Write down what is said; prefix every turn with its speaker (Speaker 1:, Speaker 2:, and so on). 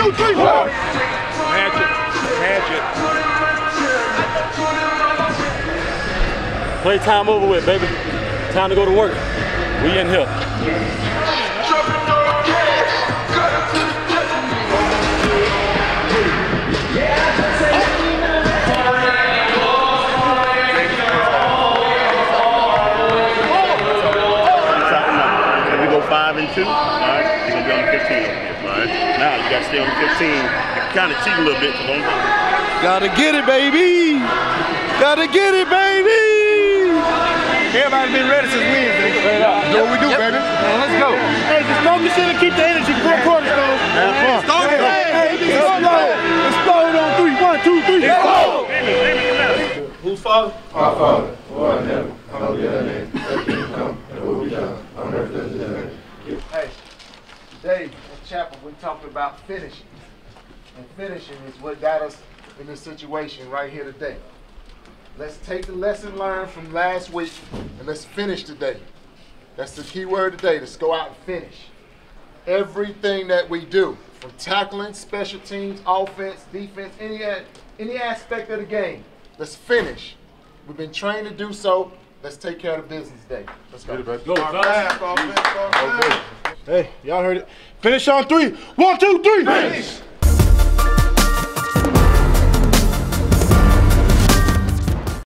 Speaker 1: 2, 3, 4.
Speaker 2: Match it.
Speaker 3: Play time over with, baby. Time to go to work. We in here.
Speaker 1: We go 5 and 2, all right? You're gonna be on the 15 over here, all right? Now you gotta stay on the 15. You kind of cheat a little bit,
Speaker 4: Gotta get it, baby. Gotta get it, baby.
Speaker 2: Everybody's been ready since Wednesday.
Speaker 4: Do what we do, baby.
Speaker 2: Let's go.
Speaker 1: Hey, just focus in and keep the energy. 4 quarters, though.
Speaker 4: Have fun.
Speaker 1: Explode on 3. 1, 2, 3. Explode!
Speaker 4: Whose father?
Speaker 5: Our Father, who art in heaven, hallowed be thy name. Thy kingdom come, and will be done on earth as it is in heaven.
Speaker 6: Hey, today in chapel we talked about finishing. And finishing is what got us in this situation right here today. Let's take the lesson learned from last week and let's finish today. That's the key word today. Let's go out and finish. Everything that we do, from tackling, special teams, offense, defense, any aspect of the game, let's finish. We've been trained to do so. Let's take care of the business today. Let's go.
Speaker 4: Go,
Speaker 6: Fast.
Speaker 4: Hey, y'all heard it. Finish on 3. 1, 2, 3.
Speaker 6: Finish.